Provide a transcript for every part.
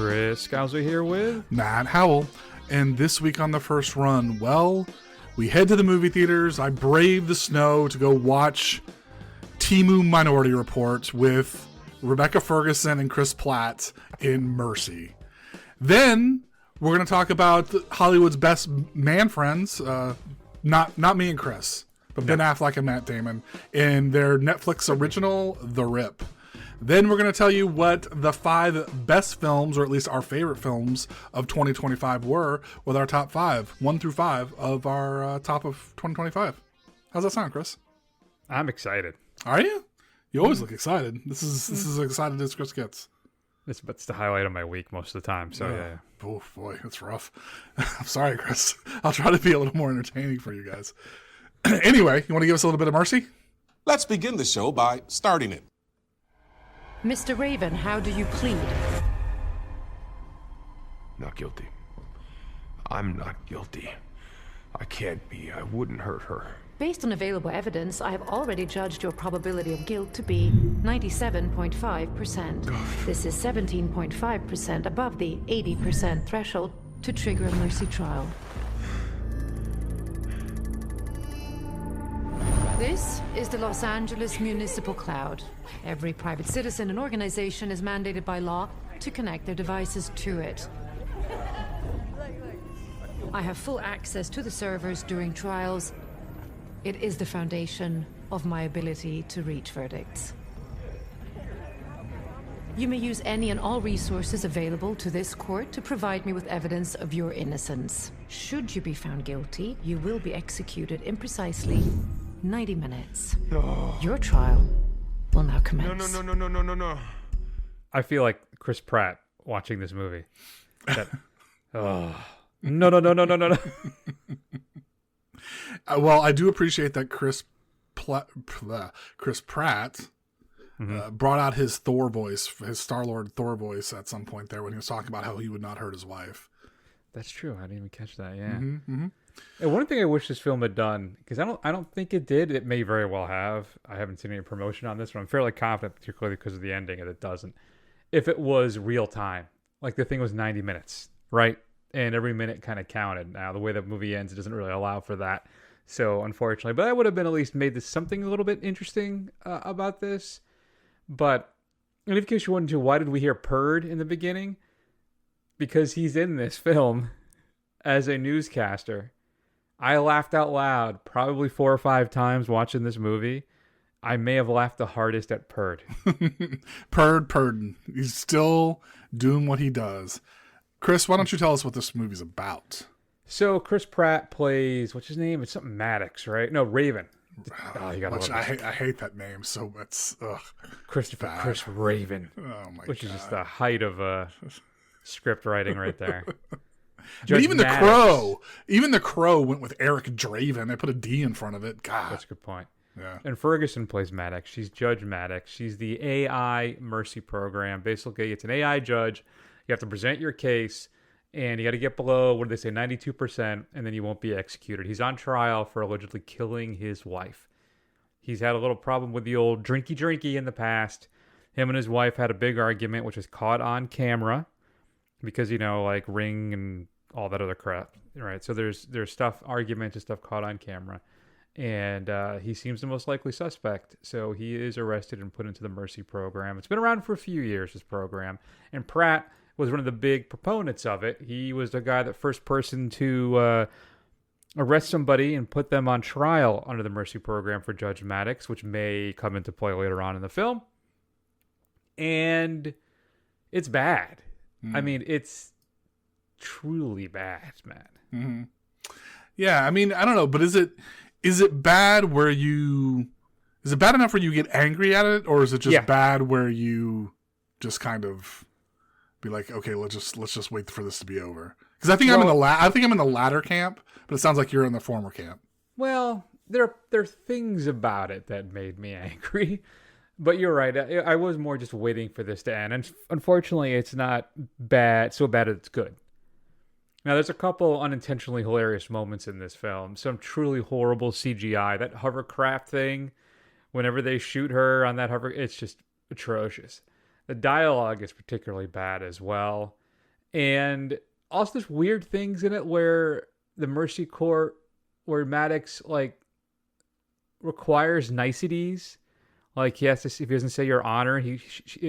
Chris Scouser here with Matt Howell. And this week on the first run, well, we head to the movie theaters. I braved the snow to go watch Timur Minority Report with Rebecca Ferguson and Chris Pratt in Mercy. Then we're going to talk about Hollywood's best man friends, not me and Chris, but Ben Affleck and Matt Damon in their Netflix original, The Rip. Then we're going to tell you what the 5 best films, or at least our favorite films of 2025 were, with our top 5, 1 through 5 of our top of 2025. How's that sound, Chris? I'm excited. Are you? You always look excited. This is as excited as Chris gets. It's the highlight of my week most of the time. So yeah. Oh boy, that's rough. I'm sorry, Chris. I'll try to be a little more entertaining for you guys. Anyway, you want to give us a little bit of mercy? Let's begin the show by starting it. Mr. Raven, how do you plead? Not guilty. I'm not guilty. I can't be. I wouldn't hurt her. Based on available evidence, I have already judged your probability of guilt to be 97.5%. This is 17.5% above the 80% threshold to trigger a mercy trial. This is the Los Angeles Municipal Cloud. Every private citizen and organization is mandated by law to connect their devices to it. I have full access to the servers during trials. It is the foundation of my ability to reach verdicts. You may use any and all resources available to this court to provide me with evidence of your innocence. Should you be found guilty, you will be executed in precisely 90 minutes. No. Your trial will now commence. No. I feel like Chris Pratt watching this movie. No. Well, I do appreciate that Chris Pratt brought out his Thor voice, his Star-Lord Thor voice at some point there when he was talking about how he would not hurt his wife. That's true. I didn't even catch that. Yeah. And one thing I wish this film had done, because I don't think it did. It may very well have. I haven't seen any promotion on this, but I'm fairly confident, particularly because of the ending, that it doesn't. If it was real time, like the thing was 90 minutes, right? And every minute kind of counted. Now, the way the movie ends, it doesn't really allow for that. So, unfortunately, but I would have been at least made this something a little bit interesting about this. But in case you're wondering, why did we hear Purd in the beginning? Because he's in this film as a newscaster. I laughed out loud probably 4 or 5 times watching this movie. I may have laughed the hardest at Purd. Purd. He's still doing what he does. Chris, why don't you tell us what this movie's about? So Chris Pratt plays, what's his name? It's something Maddox, right? No, Raven. Oh, you gotta love I hate that name. So it's Chris Raven. Oh my god! Which is just the height of script writing right there. But even the Crow went with Eric Draven. They put a D in front of it. God, that's a good point. Yeah. And Ferguson plays Maddox. She's Judge Maddox. She's the AI Mercy Program. Basically, it's an AI judge. You have to present your case, and you got to get below, what do they say, 92%, and then you won't be executed. He's on trial for allegedly killing his wife. He's had a little problem with the old drinky in the past. Him and his wife had a big argument, which was caught on camera because, like Ring and all that other crap, right? So there's arguments and stuff caught on camera. And he seems the most likely suspect. So he is arrested and put into the Mercy Program. It's been around for a few years, this program. And Pratt was one of the big proponents of it. He was the guy, the first person to arrest somebody and put them on trial under the Mercy Program for Judge Maddox, which may come into play later on in the film. And it's bad. I mean, it's truly bad, man. Mm-hmm. Yeah, I mean, I don't know, but is it bad where is it bad enough where you get angry at it, or is it just bad where you just kind of be like, okay, let's just wait for this to be over? Because I think I'm in the latter camp, but it sounds like you're in the former camp. Well, there are things about it that made me angry, but you're right. I was more just waiting for this to end, and unfortunately, it's not so bad that it's good. Now, there's a couple unintentionally hilarious moments in this film. Some truly horrible CGI. That hovercraft thing, whenever they shoot her on that it's just atrocious. The dialogue is particularly bad as well. And also there's weird things in it where the Mercy Court, where Maddox like requires niceties. Like he has to, if he doesn't say your honor,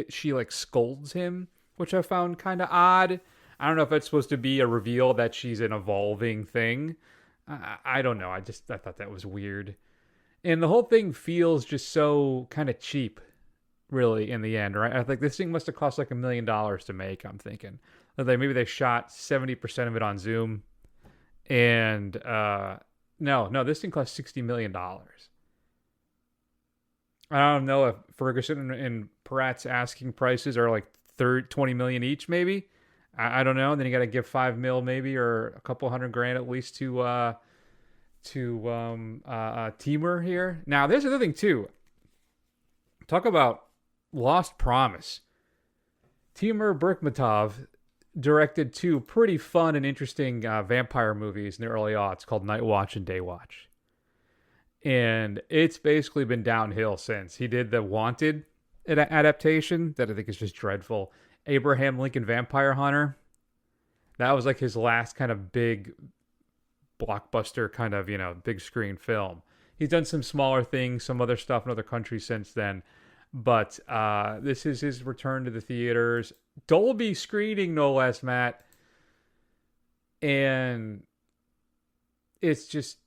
she like scolds him, which I found kind of odd. I don't know if it's supposed to be a reveal that she's an evolving thing. I don't know. I thought that was weird. And the whole thing feels just so kind of cheap, really, in the end, right? I think this thing must have cost like $1 million to make, I'm thinking. Like maybe they shot 70% of it on Zoom. And no, this thing cost $60 million. I don't know if Ferguson and Pratt's asking prices are like $20 million each, maybe. I don't know. And then you got to give $5 million maybe, or a couple $100,000 at least to Timur here. Now, there's another thing too. Talk about lost promise. Timur Bekmambetov directed 2 pretty fun and interesting vampire movies in the early aughts called Night Watch and Day Watch. And it's basically been downhill since. He did the Wanted adaptation that I think is just dreadful. Abraham Lincoln Vampire Hunter. That was like his last kind of big blockbuster kind of, big screen film. He's done some smaller things, some other stuff in other countries since then. But this is his return to the theaters. Dolby screening, no less, Matt. And it's just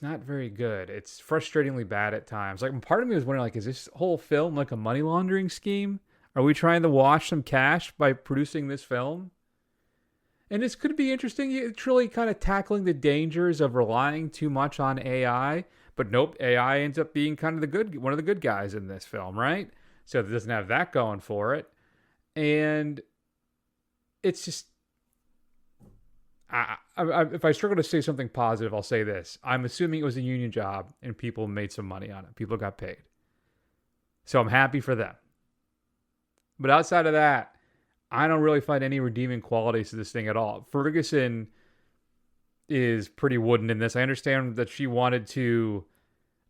not very good. It's frustratingly bad at times. Like, part of me was wondering, like, is this whole film like a money laundering scheme? Are we trying to wash some cash by producing this film? And this could be interesting. It's really kind of tackling the dangers of relying too much on AI. But nope, AI ends up being kind of one of the good guys in this film, right? So it doesn't have that going for it. And it's just... if I struggle to say something positive, I'll say this. I'm assuming it was a union job and people made some money on it. People got paid. So I'm happy for them. But outside of that, I don't really find any redeeming qualities to this thing at all. Ferguson is pretty wooden in this. I understand that she wanted to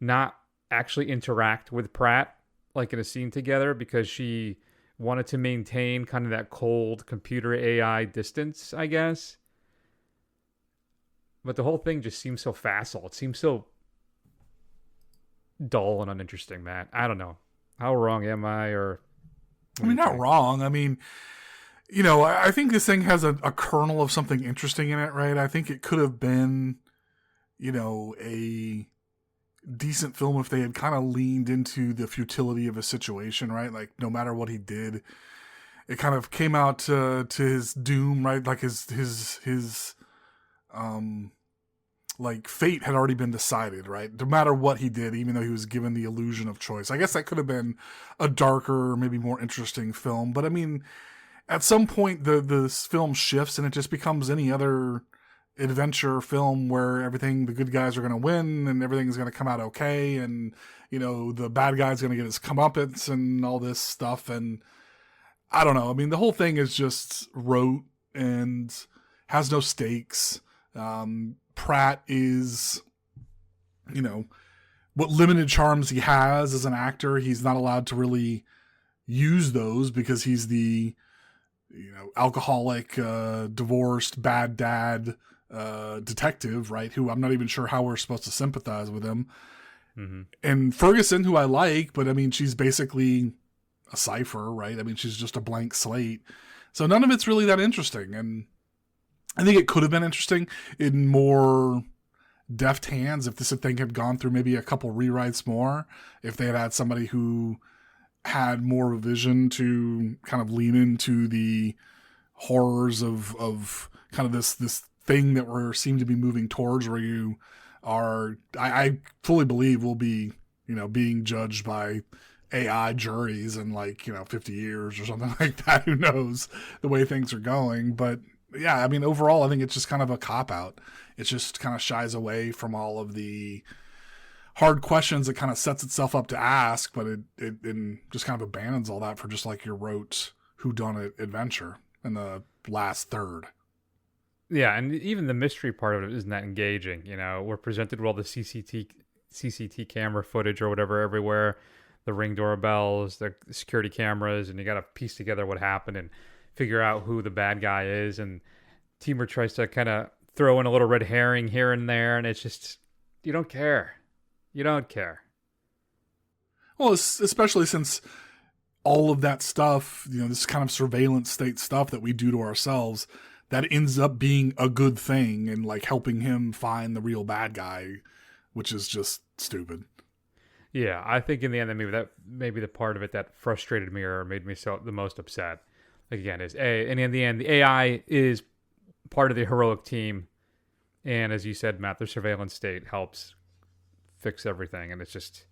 not actually interact with Pratt like in a scene together because she wanted to maintain kind of that cold computer AI distance, I guess. But the whole thing just seems so facile. It seems so dull and uninteresting, Matt. I don't know. How wrong am I? Not wrong. I mean, I think this thing has a kernel of something interesting in it, right? I think it could have been, a decent film if they had kind of leaned into the futility of a situation, right? Like, no matter what he did, it kind of came out to his doom, right? Like his like fate had already been decided, right? No matter what he did, even though he was given the illusion of choice. I guess that could have been a darker, maybe more interesting film. But I mean, at some point this film shifts and it just becomes any other adventure film where the good guys are going to win and everything's going to come out okay. And, the bad guy's going to get his comeuppance and all this stuff. And I don't know. I mean, the whole thing is just rote and has no stakes. Pratt is, what limited charms he has as an actor, he's not allowed to really use those because he's the, alcoholic, divorced, bad dad, detective, right? Who I'm not even sure how we're supposed to sympathize with him. Mm-hmm. And Ferguson, who I like, but I mean, she's basically a cipher, right? I mean, she's just a blank slate. So none of it's really that interesting. And I think it could have been interesting in more deft hands if this thing had gone through maybe a couple rewrites more, if they had had somebody who had more of a vision to kind of lean into the horrors of kind of this thing that we seem to be moving towards, where you are, I fully believe will be, being judged by AI juries in 50 years or something like that. Who knows the way things are going, but yeah, I mean, overall, I think it's just kind of a cop-out. It just kind of shies away from all of the hard questions it kind of sets itself up to ask, but it just kind of abandons all that for just like your rote whodunit adventure in the last third. Yeah, and even the mystery part of it isn't that engaging. We're presented with all the CCTV camera footage or whatever everywhere, the Ring doorbells, the security cameras, and you got to piece together what happened. And figure out who the bad guy is, and Timur tries to kind of throw in a little red herring here and there, and it's just, you don't care. You don't care. Well, especially since all of that stuff, this kind of surveillance state stuff that we do to ourselves, that ends up being a good thing and like helping him find the real bad guy, which is just stupid. Yeah, I think in the end, maybe the part of it that frustrated me or made me the most upset, like again, and in the end, the AI is part of the heroic team, and as you said, Matt, the surveillance state helps fix everything, and it's just,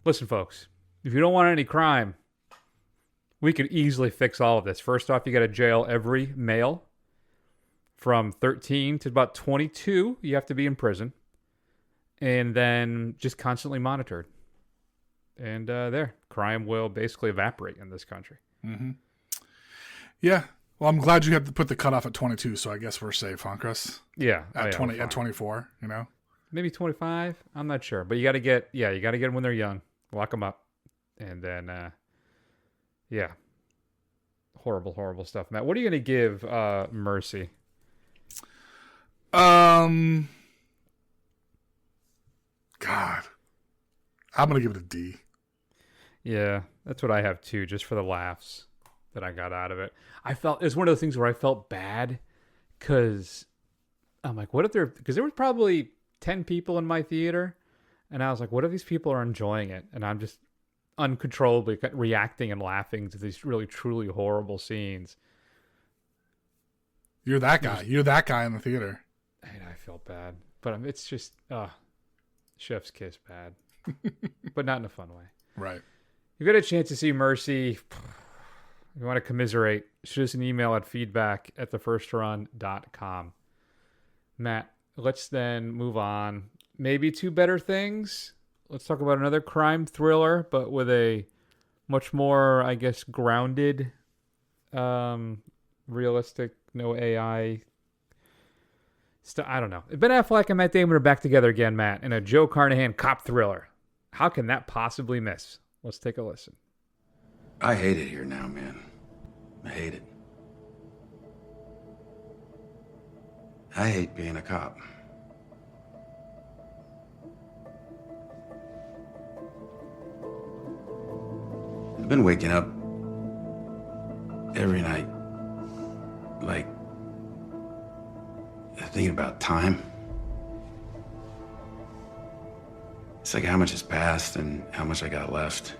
listen, folks, if you don't want any crime, we could easily fix all of this. First off, you got to jail every male from 13 to about 22. You have to be in prison. And then just constantly monitored. And crime will basically evaporate in this country. Mm-hmm. Yeah. Well, I'm glad you have to put the cutoff at 22, so I guess we're safe, huh, Chris? Yeah. At 24, Maybe 25. I'm not sure. But you got to get them when they're young. Lock them up. And then, horrible, horrible stuff. Matt, what are you going to give Mercy? God, I'm going to give it a D. Yeah, that's what I have too, just for the laughs that I got out of it. It was one of those things where I felt bad because I'm like, because there was probably 10 people in my theater, and I was like, what if these people are enjoying it? And I'm just uncontrollably reacting and laughing to these really, truly horrible scenes. You're that guy. You're that guy in the theater. And I felt bad. But it's just, chef's kiss bad. But not in a fun way. Right. You've got a chance to see Mercy. If you want to commiserate, shoot us an email at feedback@thefirstrun.com. Matt, let's then move on. Maybe to better things. Let's talk about another crime thriller, but with a much more, I guess, grounded, realistic, no AI I don't know. Ben Affleck and Matt Damon are back together again, Matt, in a Joe Carnahan cop thriller. How can that possibly miss? Let's take a listen. I hate it here now, man. I hate it. I hate being a cop. I've been waking up every night, like, thinking about time. It's like how much has passed and how much I got left.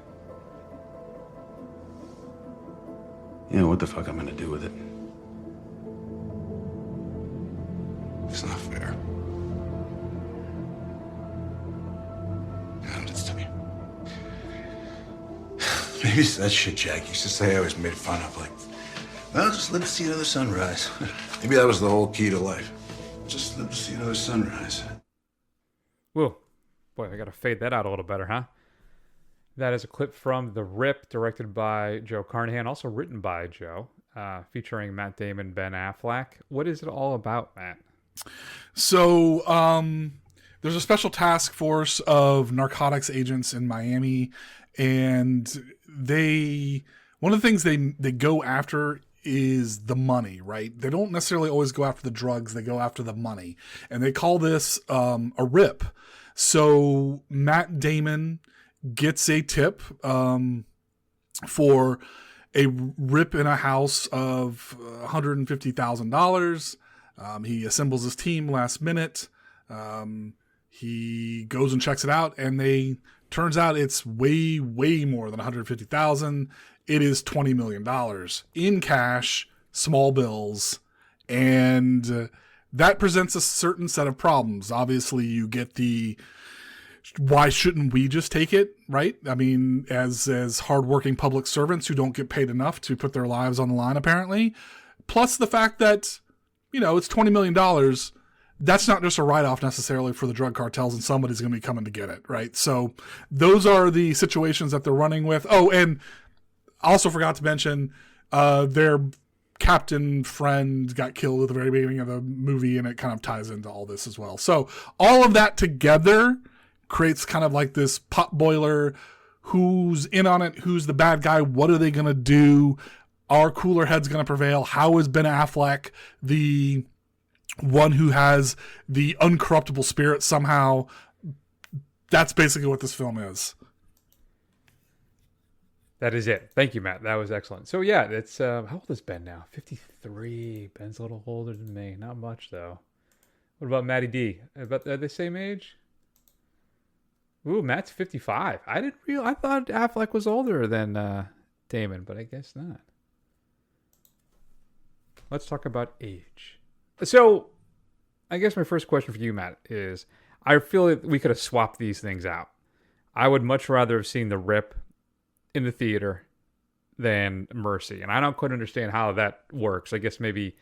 What the fuck I'm gonna do with it? It's not fair. God, it's me. Maybe it's that shit Jack used to say I always made fun of, like, well, just live to see another sunrise. Maybe that was the whole key to life. Just live to see another sunrise. Whoa. Boy, I gotta fade that out a little better, huh? That is a clip from The Rip, directed by Joe Carnahan, also written by Joe, featuring Matt Damon, Ben Affleck. What is it all about, Matt? So, there's a special task force of narcotics agents in Miami, and one of the things they go after is the money, right? They don't necessarily always go after the drugs, they go after the money. And they call this a rip. So Matt Damon gets a tip for a rip in a house of $150,000. He assembles his team last minute. He goes and checks it out, and turns out it's way, way more than $150,000. It is $20 million in cash, small bills, and that presents a certain set of problems. Obviously, you get why shouldn't we just take it, right? I mean, as hardworking public servants who don't get paid enough to put their lives on the line, apparently. Plus the fact that, it's $20 million. That's not just a write-off necessarily for the drug cartels, and somebody's going to be coming to get it, right? So those are the situations that they're running with. Oh, and also forgot to mention their captain friend got killed at the very beginning of the movie, and it kind of ties into all this as well. So all of that together creates kind of like this pot boiler. Who's in on it? Who's the bad guy? What are they going to do? Are cooler heads going to prevail? How is Ben Affleck the one who has the uncorruptible spirit somehow? That's basically what this film is. That is it. Thank you, Matt. That was excellent. So yeah, it's how old is Ben now? 53. Ben's a little older than me. Not much though. What about Matty D? About the same age? Ooh, Matt's 55. I thought Affleck was older than Damon, but I guess not. Let's talk about age. So, I guess my first question for you, Matt, is I feel like we could have swapped these things out. I would much rather have seen The Rip in the theater than Mercy. And I don't quite understand how that works. I guess maybe,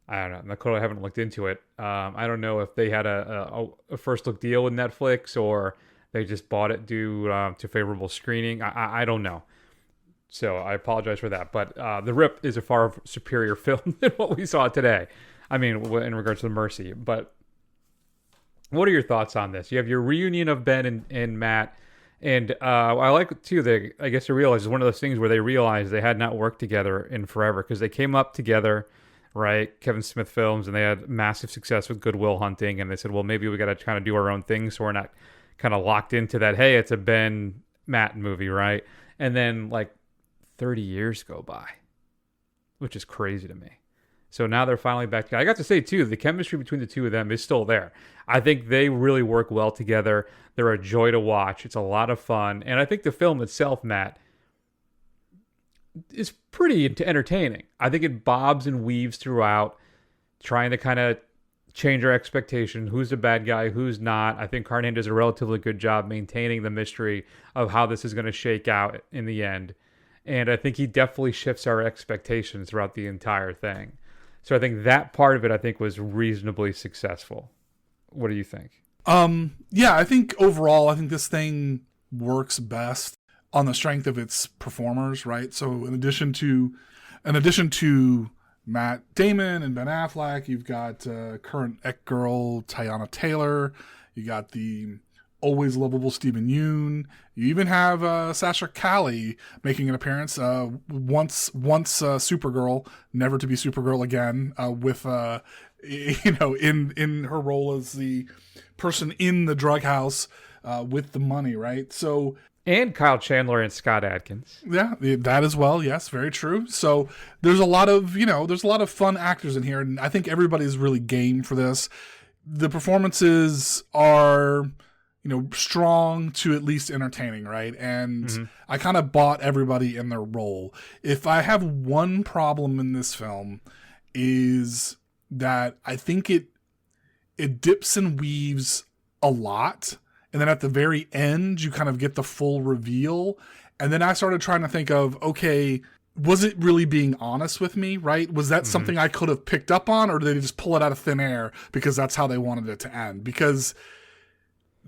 I don't know. I haven't looked into it. I don't know if they had a first look deal with Netflix or they just bought it due to favorable screening. I don't know. So I apologize for that. But The Rip is a far superior film than what we saw today. I mean, in regards to Mercy. But what are your thoughts on this? You have your reunion of Ben and Matt. And I like, too, I guess they realized it's one of those things where they realized they had not worked together in forever because they came up together, right? Kevin Smith Films, and they had massive success with Good Will Hunting. And they said, well, maybe we got to kind of do our own thing so we're not kind of locked into that, hey, it's a Ben Matt movie, right? And then, 30 years go by, which is crazy to me. So now they're finally back together. I got to say, too, the chemistry between the two of them is still there. I think they really work well together. They're a joy to watch. It's a lot of fun. And I think the film itself, Matt, is pretty entertaining. I think it bobs and weaves throughout, trying to kind of change our expectation. Who's the bad guy? Who's not? I think Carnahan does a relatively good job maintaining the mystery of how this is going to shake out in the end. And I think he definitely shifts our expectations throughout the entire thing. So I think that part of it, was reasonably successful. What do you think? Yeah, I think overall, this thing works best on the strength of its performers, right? So in addition to Matt Damon and Ben Affleck, you've got current Ek girl Teyana Taylor. You got the always lovable Stephen Yeun. You even have Sasha Calle making an appearance. Once Supergirl, never to be Supergirl again. With in her role as the person in the drug house with the money, right? So. And Kyle Chandler and Scott Adkins. Yeah, that as well. Yes, very true. So there's a lot of fun actors in here, and I think everybody's really game for this. The performances are, strong to at least entertaining, right? And I kind of bought everybody in their role. If I have one problem in this film, is that I think it dips and weaves a lot. And then at the very end, you kind of get the full reveal. And then I started trying to think of, okay, was it really being honest with me, right? Was that something I could have picked up on, or did they just pull it out of thin air because that's how they wanted it to end? Because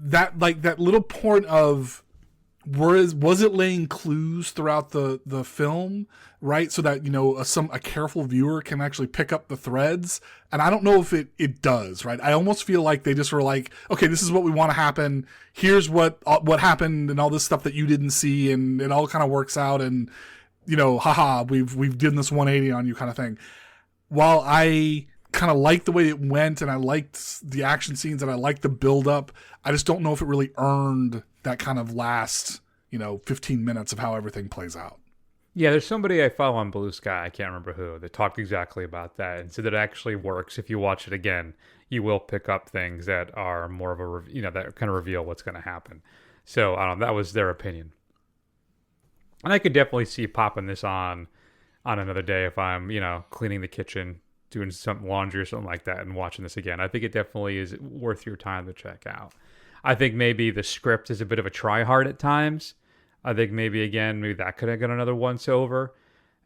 that little point of, was it laying clues throughout the film, right? So that, a careful viewer can actually pick up the threads. And I don't know if it does, right? I almost feel like they just were like, okay, this is what we want to happen. Here's what happened and all this stuff that you didn't see. And it all kind of works out. And, haha, we've done this 180 on you kind of thing. While I kind of liked the way it went and I liked the action scenes and I liked the build up, I just don't know if it really earned that kind of last, 15 minutes of how everything plays out. Yeah, there's somebody I follow on Blue Sky, I can't remember who, that talked exactly about that and said that it actually works. If you watch it again, you will pick up things that are more of a, that kind of reveal what's going to happen. So, that was their opinion. And I could definitely see popping this on another day if I'm, cleaning the kitchen, doing some laundry or something like that and watching this again. I think it definitely is worth your time to check out. I think maybe the script is a bit of a try hard at times. I think maybe that could have got another once over.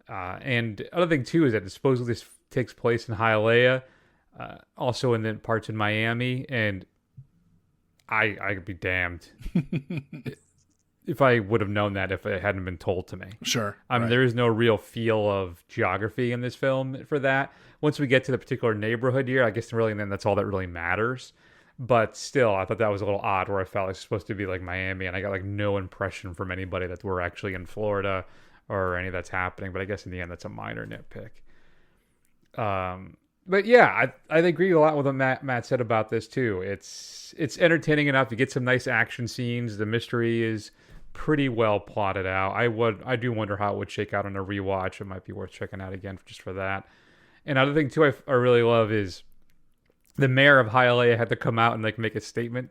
And other thing too is that supposedly this takes place in Hialeah, also in the parts in Miami, and I could be damned if I would have known that if it hadn't been told to me. Sure. There is no real feel of geography in this film for that. Once we get to the particular neighborhood here, I guess really then that's all that really matters. But still, I thought that was a little odd where I felt it's supposed to be like Miami and I got no impression from anybody that we're actually in Florida or any that's happening. But I guess in the end, that's a minor nitpick. But yeah, I agree a lot with what Matt said about this too. It's entertaining enough. You get some nice action scenes. The mystery is pretty well plotted out. I do wonder how it would shake out on a rewatch. It might be worth checking out again just for that. And another thing too, I really love is the mayor of Hialeah had to come out and like make a statement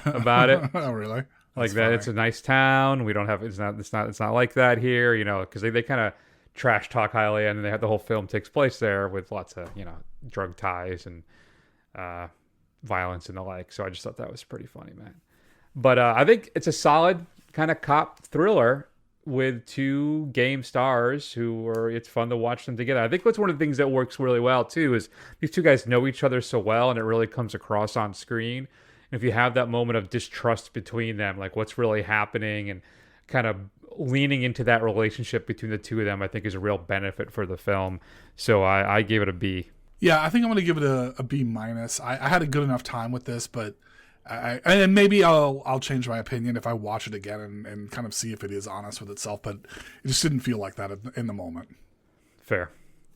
about it. Oh, really? Like that, it's a nice town. We don't have it's not like that here, because they kind of trash talk Hialeah, and then they have the whole film takes place there with lots of drug ties and violence and the like. So I just thought that was pretty funny, man. But I think it's a solid kind of cop thriller with two game stars it's fun to watch them together. I think that's one of the things that works really well too is these two guys know each other so well, and it really comes across on screen. And if you have that moment of distrust between them, like what's really happening, and kind of leaning into that relationship between the two of them, I think is a real benefit for the film. So I gave it a B. Yeah, I think I'm going to give it a B minus. I had a good enough time with this, but and maybe I'll change my opinion if I watch it again and kind of see if it is honest with itself. But it just didn't feel like that in the moment. Fair.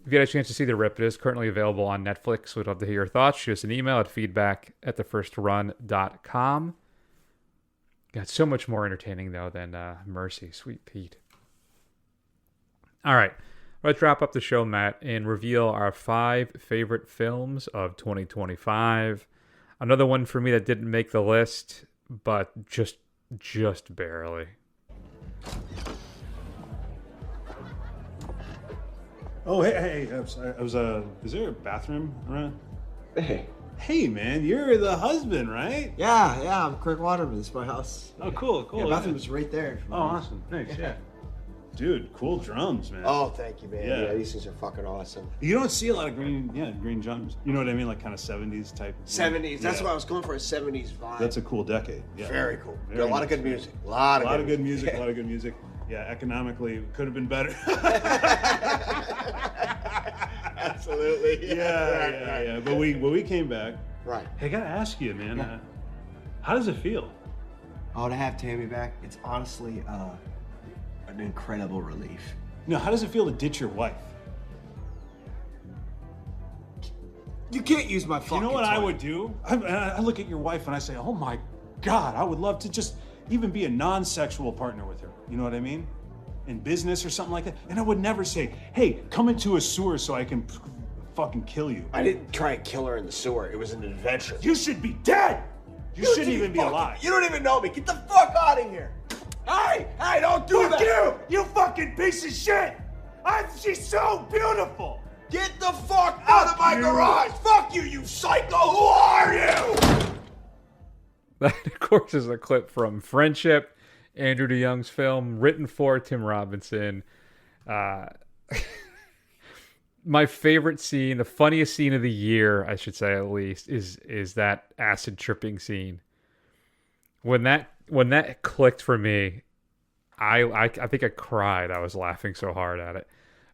If you had a chance to see The Rip, it is currently available on Netflix. We'd love to hear your thoughts. Shoot us an email at feedback@thefirstrun.com. Got so much more entertaining, though, than Mercy, Sweet Pete. All right. Let's wrap up the show, Matt, and reveal our 5 favorite films of 2025. Another one for me that didn't make the list, but just barely. Oh, hey, I was, is there a bathroom around? Hey, man, you're the husband, right? Yeah, I'm Craig Waterman. This is my house. Oh, cool. Yeah, bathroom is right there. Oh, awesome. Thanks, yeah. Dude, cool drums, man. Oh, thank you, man. Yeah. Yeah, these things are fucking awesome. You don't see a lot of green drums. You know what I mean? Like kind of 70s type. 70s. That's Yeah. what I was going for, a 70s vibe. That's a cool decade. Yeah. Very cool. Very a lot of nice. good music. A A lot lot of of good music. A lot of good music. Yeah, economically, it could have been better. Absolutely. Yeah. But we came back. Right. Hey, I gotta ask you, man. How does it feel? Oh, to have Tammy back, it's honestly an incredible relief. No, how does it feel to ditch your wife? You can't use my fucking You know what I toilet. would do? I look at your wife and I say, oh my God, I would love to just even be a non-sexual partner with her. You know what I mean? In business or something like that. And I would never say, hey, come into a sewer so I can fucking kill you. I didn't try and kill her in the sewer. It was an adventure. You should be dead. You shouldn't even be alive. You don't even know me. Get the fuck out of here. Hey, don't do Fuck that. you fucking piece of shit. She's so beautiful. Get the fuck out of my garage. Fuck you, you psycho. Who are you? That, of course, is a clip from Friendship, Andrew DeYoung's film, written for Tim Robinson. My favorite scene, the funniest scene of the year, I should say at least, is that acid tripping scene. When that clicked for me, I think I cried. I was laughing so hard at it.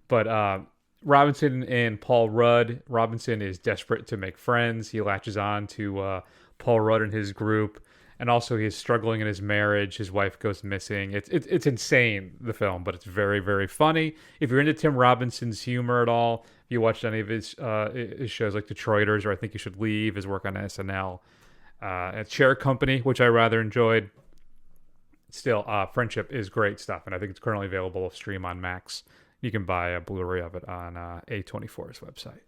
But Robinson and Paul Rudd. Robinson is desperate to make friends. He latches on to Paul Rudd and his group, and also he's struggling in his marriage. His wife goes missing. It's insane, the film, but it's very, very funny. If you're into Tim Robinson's humor at all, if you watched any of his shows like Detroiters or I Think You Should Leave, his work on SNL, at Share Company, which I rather enjoyed. Still, Friendship is great stuff, and I think it's currently available to stream on Max. You can buy a Blu-ray of it on A24's website.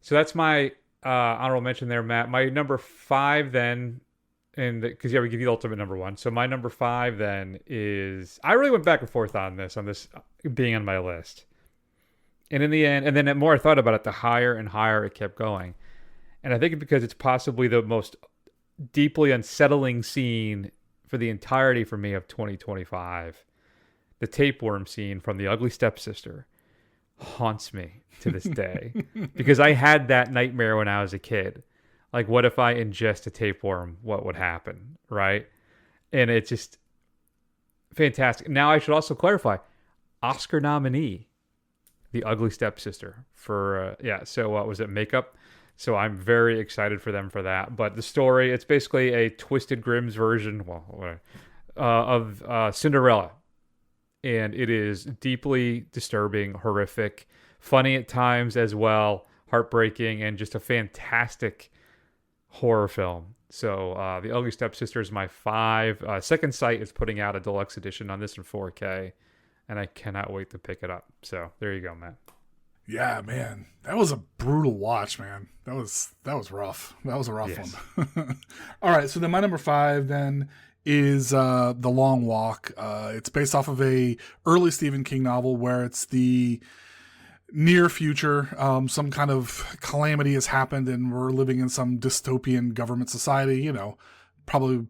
So that's my honorable mention there, Matt. My number 5 then, and because we give you the ultimate number 1. So my number 5 then is, I really went back and forth on this being on my list. And in the end, and then the more I thought about it, the higher and higher it kept going. And I think because it's possibly the most deeply unsettling scene for the entirety for me of 2025. The tapeworm scene from The Ugly Stepsister haunts me to this day because I had that nightmare when I was a kid. Like, what if I ingest a tapeworm? What would happen? Right? And it's just fantastic. Now, I should also clarify, Oscar nominee, The Ugly Stepsister for, so what was it? Makeup. So I'm very excited for them for that. But the story, it's basically a Twisted Grimm's version of Cinderella. and it is deeply disturbing, horrific, funny at times as well, heartbreaking, and just a fantastic horror film. So The Ugly Stepsister is my 5. Second Sight is putting out a deluxe edition on this in 4K, and I cannot wait to pick it up. So there you go, Matt. Yeah, man, that was a brutal watch, man. That was rough. That was a rough one. All right, so then my number 5 then is The Long Walk. It's based off of a early Stephen King novel where it's the near future. Some kind of calamity has happened and we're living in some dystopian government society, you know, probably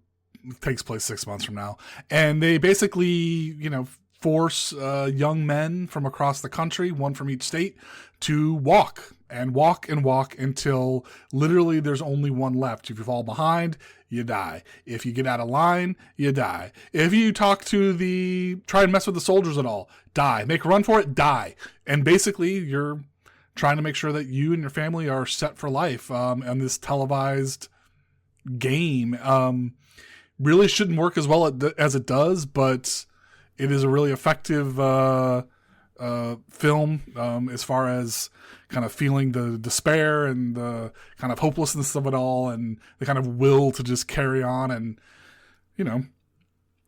takes place 6 months from now. And they basically, you know, force young men from across the country, one from each state, to walk and walk and walk until literally there's only one left. If you fall behind, you die. If you get out of line, you die. If you try and mess with the soldiers at all, die. Make a run for it, die. And basically you're trying to make sure that you and your family are set for life on this televised game. Really shouldn't work as well as it does, but it is a really effective film as far as kind of feeling the despair and the kind of hopelessness of it all and the kind of will to just carry on. And, you know,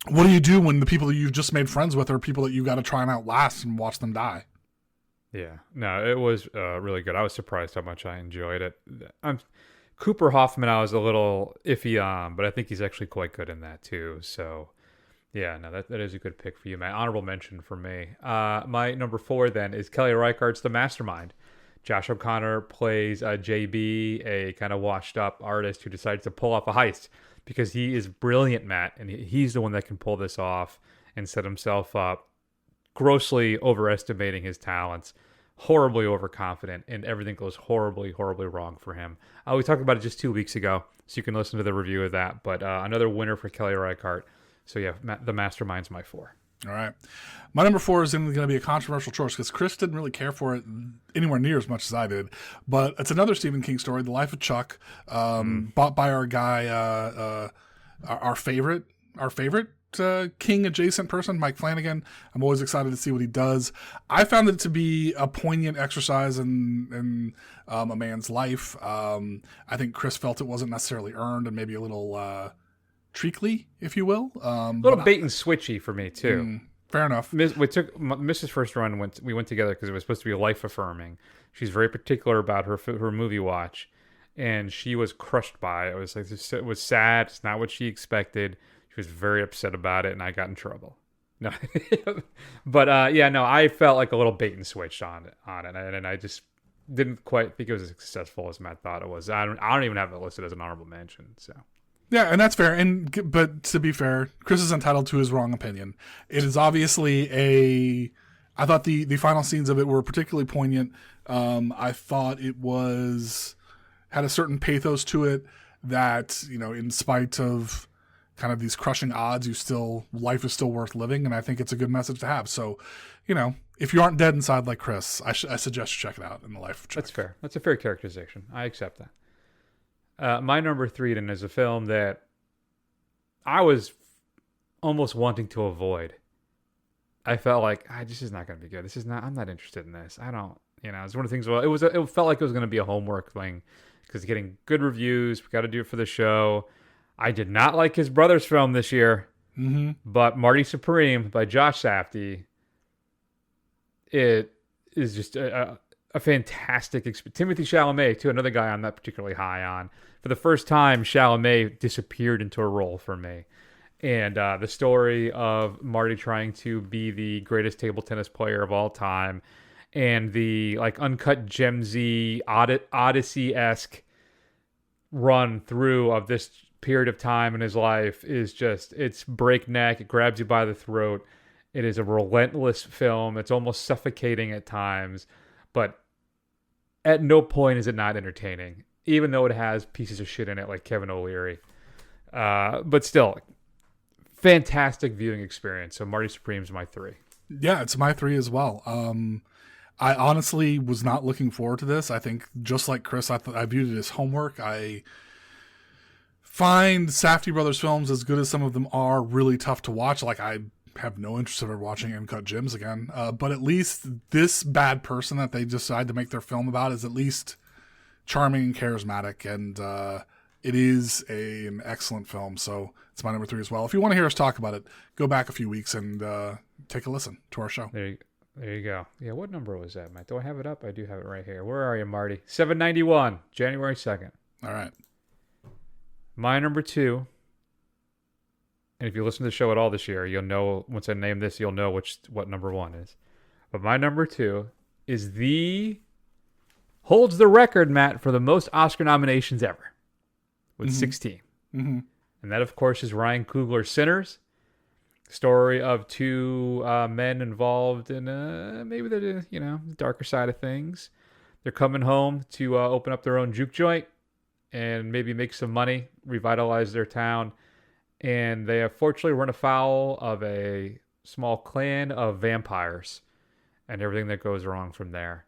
what do you do when the people that you've just made friends with are people that you got to try and outlast and watch them die? Yeah, no, it was really good. I was surprised how much I enjoyed it. Cooper Hoffman I was a little iffy on, but I think he's actually quite good in that too. So yeah, no, that is a good pick for you, man. Honorable mention for me. My number 4 then is Kelly Reichardt's The Mastermind. Josh O'Connor plays JB, a kind of washed up artist who decides to pull off a heist because he is brilliant, Matt, and he's the one that can pull this off and set himself up, grossly overestimating his talents, horribly overconfident, and everything goes horribly, horribly wrong for him. We talked about it just 2 weeks ago, so you can listen to the review of that, but another winner for Kelly Reichardt. So yeah, The Mastermind's my 4. All right. My number 4 is going to be a controversial choice because Chris didn't really care for it anywhere near as much as I did. But it's another Stephen King story, The Life of Chuck, bought by our guy, our favorite King adjacent person, Mike Flanagan. I'm always excited to see what he does. I found it to be a poignant exercise in a man's life. I think Chris felt it wasn't necessarily earned and maybe a little treacly, if you will. A little bait and switchy for me too. Fair enough. We took Mrs. First Run. We went together because it was supposed to be life affirming. She's very particular about her movie watch, and she was crushed by it. It was like it was sad. It's not what she expected. She was very upset about it, and I got in trouble. No, but I felt like a little bait and switch on it, and I just didn't quite think it was as successful as Matt thought it was. I don't even have it listed as an honorable mention. So. Yeah, and that's fair. But to be fair, Chris is entitled to his wrong opinion. It is obviously I thought the final scenes of it were particularly poignant. I thought it had a certain pathos to it that, you know, in spite of kind of these crushing odds, life is still worth living. And I think it's a good message to have. So, you know, if you aren't dead inside like Chris, I suggest you check it out in The Life of Chuck. That's fair. That's a fair characterization. I accept that. My number 3 then is a film that I was almost wanting to avoid. I felt like this is not going to be good. I'm not interested in this. I don't, you know, it's one of the things. Well, it felt like it was going to be a homework thing because getting good reviews. We got to do it for the show. I did not like his brother's film this year, but Marty Supreme by Josh Safdie. It is just a fantastic experience. Timothy Chalamet, too, another guy I'm not particularly high on. For the first time, Chalamet disappeared into a role for me. And the story of Marty trying to be the greatest table tennis player of all time and the like uncut Gemsy Odyssey-esque run through of this period of time in his life is just, it's breakneck. It grabs you by the throat. It is a relentless film. It's almost suffocating at times, but at no point is it not entertaining, even though it has pieces of shit in it like Kevin O'Leary. But still, fantastic viewing experience. So Marty Supreme's my 3. Yeah, it's my 3 as well. I honestly was not looking forward to this. I think just like Chris, I viewed it as homework. I find Safdie Brothers films, as good as some of them are, really tough to watch. Like I have no interest in ever watching Uncut Gems again. But at least this bad person that they decide to make their film about is at least charming and charismatic, and it is an excellent film. So it's my number 3 as well. If you want to hear us talk about it, go back a few weeks and take a listen to our show. There you go. Yeah, what number was that, Matt? Do I have it up? I do have it right here. Where are you, Marty? 791, January 2nd. All right. My number 2, and if you listen to the show at all this year, you'll know, once I name this, you'll know what number 1 is. But my number 2 is holds the record, Matt, for the most Oscar nominations ever, with 16. Mm-hmm. And that, of course, is Ryan Coogler's Sinners. Story of 2 men involved in maybe the darker side of things. They're coming home to open up their own juke joint and maybe make some money, revitalize their town. And they have fortunately run afoul of a small clan of vampires and everything that goes wrong from there.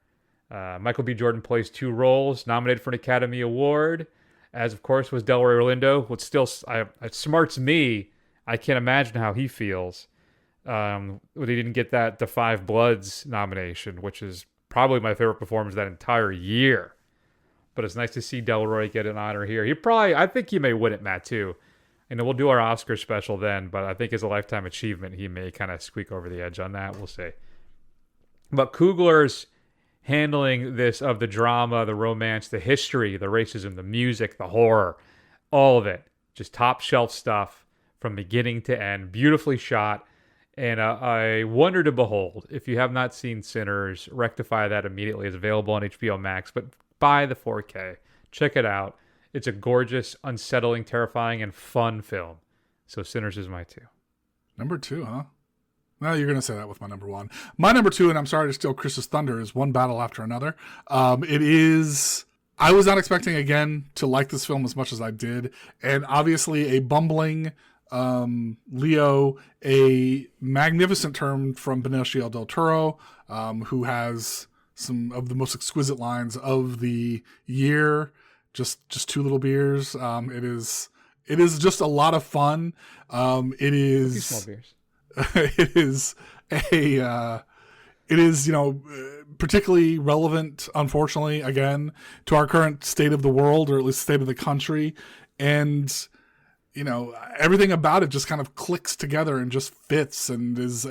Michael B. Jordan plays 2 roles, nominated for an Academy Award, as of course was Delroy Lindo. What still it smarts me. I can't imagine how he feels when he didn't get that The Five Bloods nomination, which is probably my favorite performance that entire year. But it's nice to see Delroy get an honor here. I think he may win it, Matt, too. And we'll do our Oscar special then, but I think as a lifetime achievement, he may kind of squeak over the edge on that. We'll see. But Coogler's handling this of the drama, the romance, the history, the racism, the music, the horror, all of it. Just top shelf stuff from beginning to end. Beautifully shot. And I wonder to behold. If you have not seen Sinners, rectify that immediately. It's available on HBO Max. But buy the 4K. Check it out. It's a gorgeous, unsettling, terrifying, and fun film. So Sinners is my 2. Number 2, huh? Well, you're going to say that with my number 1. My number 2, and I'm sorry to steal Chris's thunder, is One Battle After Another. It is... I was not expecting, again, to like this film as much as I did. And obviously a bumbling Leo, a magnificent turn from Benicio del Toro, who has some of the most exquisite lines of the year. Just 2 little beers. It is just a lot of fun. It is 2 small beers. It is particularly relevant, unfortunately, again, to our current state of the world, or at least state of the country. And, everything about it just kind of clicks together and just fits, and is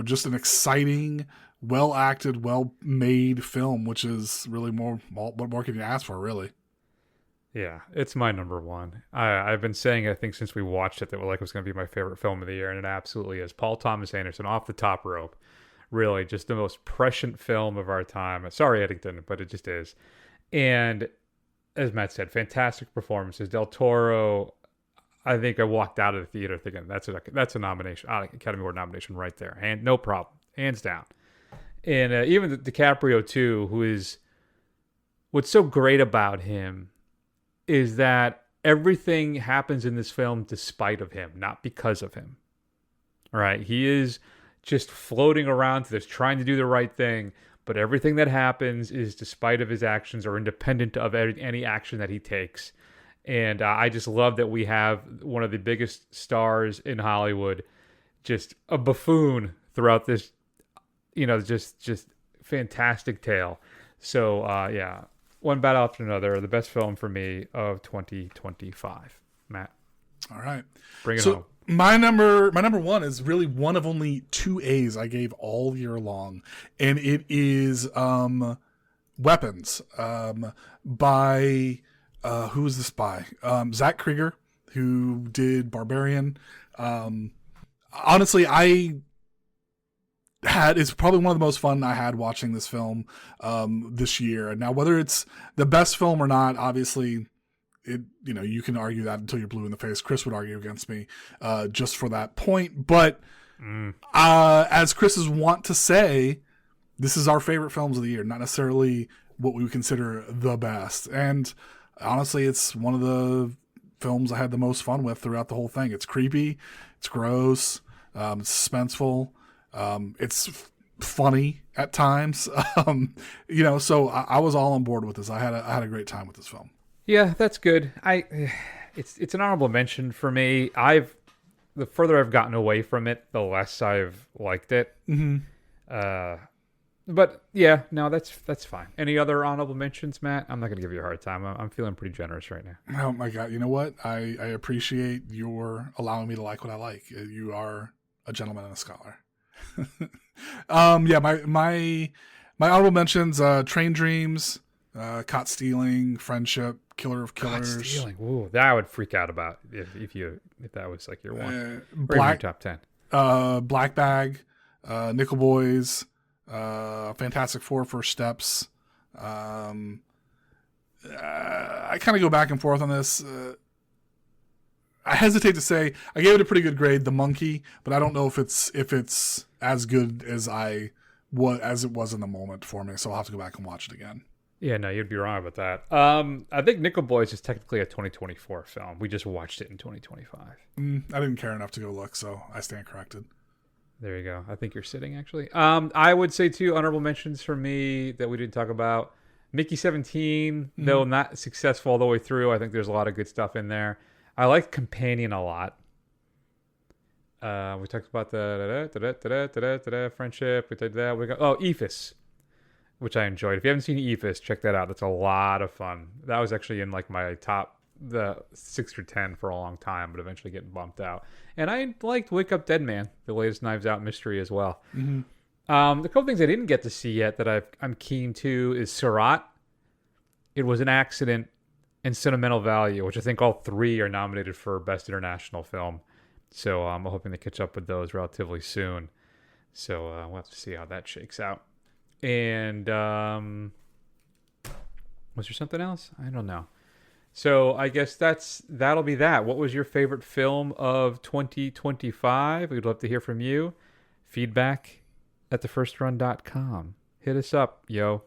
just an exciting, well-acted, well-made film, which is really what more can you ask for, really? Yeah, it's my number 1. I've been saying, I think, since we watched it, that it was going to be my favorite film of the year, and it absolutely is. Paul Thomas Anderson, off the top rope. Really, just the most prescient film of our time. Sorry, Eddington, but it just is. And as Matt said, fantastic performances. Del Toro, I think I walked out of the theater thinking, that's a nomination, Academy Award nomination right there. No problem. Hands down. And even DiCaprio, too, who is... What's so great about him is that everything happens in this film despite of him, not because of him. All right? He is just floating around this, trying to do the right thing, but everything that happens is despite of his actions or independent of any action that he takes. And I just love that we have one of the biggest stars in Hollywood, just a buffoon throughout this, just fantastic tale. So, yeah, One Battle After Another, the best film for me of 2025. Matt. All right. Bring it home. My number 1 is really one of only 2 A's I gave all year long, and it is Weapons by who is this by? Zach Krieger, who did Barbarian. Honestly, it's probably one of the most fun I had watching this film this year. And now, whether it's the best film or not, obviously, you can argue that until you're blue in the face. Chris would argue against me just for that point. But as Chris is wont to say, this is our favorite films of the year, not necessarily what we would consider the best. And honestly, it's one of the films I had the most fun with throughout the whole thing. It's creepy, it's gross, it's suspenseful, it's funny at times. So I was all on board with this. I had a great time with this film. Yeah, that's good. It's an honorable mention for me. I've the further I've gotten away from it, the less I've liked it. Mm-hmm. But yeah, no, that's fine. Any other honorable mentions, Matt? I'm not gonna give you a hard time. I'm feeling pretty generous right now. Oh my God! You know what? I appreciate your allowing me to like what I like. You are a gentleman and a scholar. Yeah, my honorable mentions: Train Dreams, Caught Stealing, Friendship, Killer of Killers. Caught Stealing. Ooh, that I would freak out about if that was like your one. Or Black your top 10. Black Bag, Nickel Boys, Fantastic Four: First Steps. I kind of go back and forth on this. I hesitate to say I gave it a pretty good grade, The Monkey, but I don't know if it's as good as it was in the moment for me. So I'll have to go back and watch it again. Yeah, no, you'd be wrong about that. I think Nickel Boys is technically a 2024 film. We just watched it in 2025. I didn't care enough to go look, so I stand corrected. There you go. I think you're sitting, actually. I would say, too, honorable mentions for me that we didn't talk about. Mickey 17, though not successful all the way through. I think there's a lot of good stuff in there. I like Companion a lot. We talked about the friendship. We did that. Ephus, which I enjoyed. If you haven't seen Ephus, check that out. That's a lot of fun. That was actually in like my top 6 or 10 for a long time, but eventually getting bumped out. And I liked Wake Up Dead Man, the latest Knives Out mystery as well. Mm-hmm. The couple things I didn't get to see yet that I'm keen to is Surat. It Was an Accident, and Sentimental Value, which I think all three are nominated for Best International Film. So I'm hoping to catch up with those relatively soon. So we'll have to see how that shakes out. And was there something else? I don't know. So I guess that'll be that. What was your favorite film of 2025? We'd love to hear from you. Feedback at thefirstrun.com. Hit us up, yo.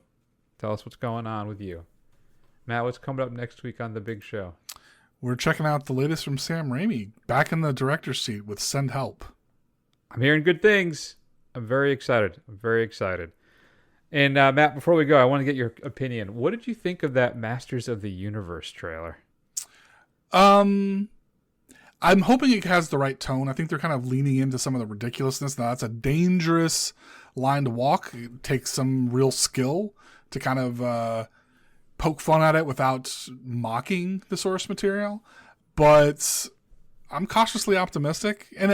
Tell us what's going on with you. Matt, what's coming up next week on The Big Show? We're checking out the latest from Sam Raimi, back in the director's seat with Send Help. I'm hearing good things. I'm very excited. And Matt, before we go, I want to get your opinion. What did you think of that Masters of the Universe trailer? I'm hoping it has the right tone. I think they're kind of leaning into some of the ridiculousness. Now, that's a dangerous line to walk. It takes some real skill to kind of poke fun at it without mocking the source material. But I'm cautiously optimistic. And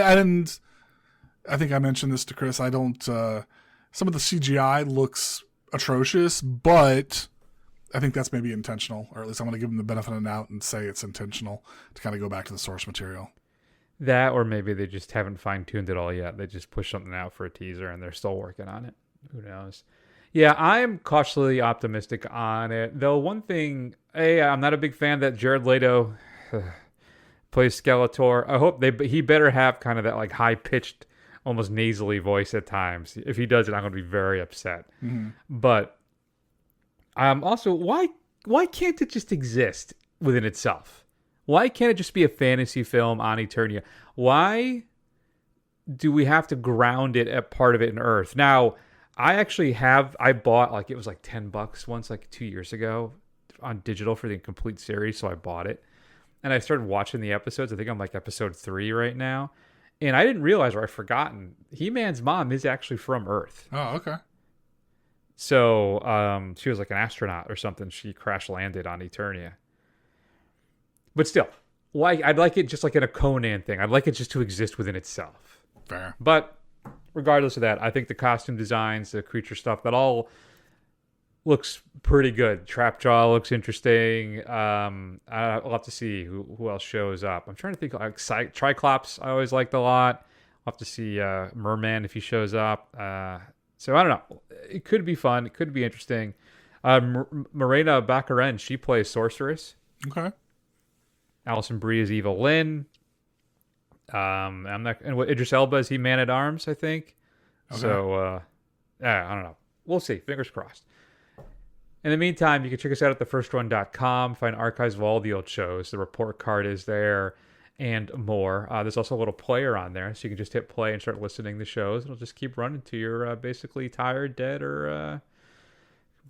I think I mentioned this to Chris. I don't... some of the CGI looks atrocious, but I think that's maybe intentional. Or at least I'm going to give them the benefit of the doubt and say it's intentional to kind of go back to the source material. That, or maybe they just haven't fine-tuned it all yet. They just pushed something out for a teaser and they're still working on it. Who knows? Yeah, I'm cautiously optimistic on it. Though one thing, I'm not a big fan that Jared Leto plays Skeletor. I hope he better have kind of that like high-pitched, almost nasally voice at times. If he does it, I'm going to be very upset. Mm-hmm. But also, why can't it just exist within itself? Why can't it just be a fantasy film on Eternia? Why do we have to ground it at part of it in Earth? Now, I bought, like, it was like $10 once, like 2 years ago on digital for the complete series, so I bought it. And I started watching the episodes. I think I'm like episode 3 right now. And I didn't realize, or I've forgotten, He-Man's mom is actually from Earth. Oh, okay. So she was like an astronaut or something. She crash landed on Eternia. But still, I'd like it just like in a Conan thing. I'd like it just to exist within itself. Fair. But regardless of that, I think the costume designs, the creature stuff, that all looks pretty good. Trapjaw looks interesting. I'll have to see who else shows up. I'm trying to think. Like Triclops, I always liked a lot. I'll have to see Merman if he shows up. So I don't know. It could be fun. It could be interesting. Morena Baccarin, she plays Sorceress. Okay. Alison Brie is Eva Lynn. And Idris Elba is Man at Arms, I think. Okay. So I don't know. We'll see. Fingers crossed. In the meantime, you can check us out at thefirstrun.com. Find archives of all the old shows. The report card is there and more. There's also a little player on there, so you can just hit play and start listening to shows. It'll just keep running till you're basically tired, dead, or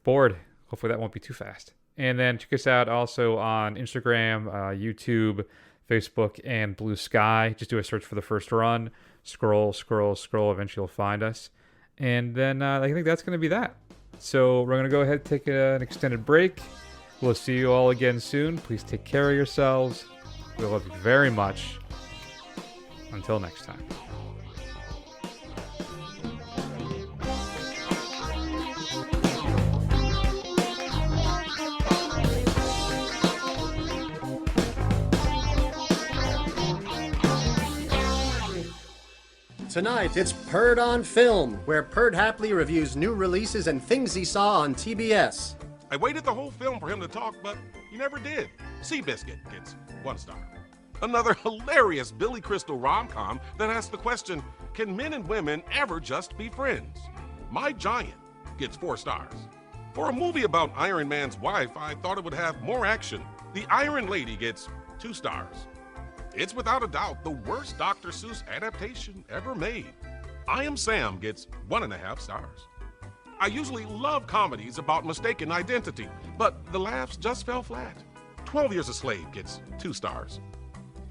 bored. Hopefully that won't be too fast. And then check us out also on Instagram, YouTube, Facebook and Blue Sky. Just do a search for The First Run. Scroll. Eventually you'll find us. And then I think that's going to be that. So we're going to go ahead and take an extended break. We'll see you all again soon. Please take care of yourselves. We love you very much. Until next time. Tonight, it's Perd on Film, where Perd happily reviews new releases and things he saw on TBS. I waited the whole film for him to talk, but he never did. Seabiscuit gets 1 star. Another hilarious Billy Crystal rom-com that asks the question, can men and women ever just be friends? My Giant gets 4 stars. For a movie about Iron Man's wife, I thought it would have more action. The Iron Lady gets 2 stars. It's without a doubt the worst Dr. Seuss adaptation ever made. I Am Sam gets 1.5 stars. I usually love comedies about mistaken identity, but the laughs just fell flat. 12 Years a Slave gets 2 stars.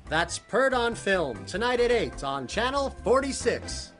That's Perd on Film, tonight at 8 on Channel 46.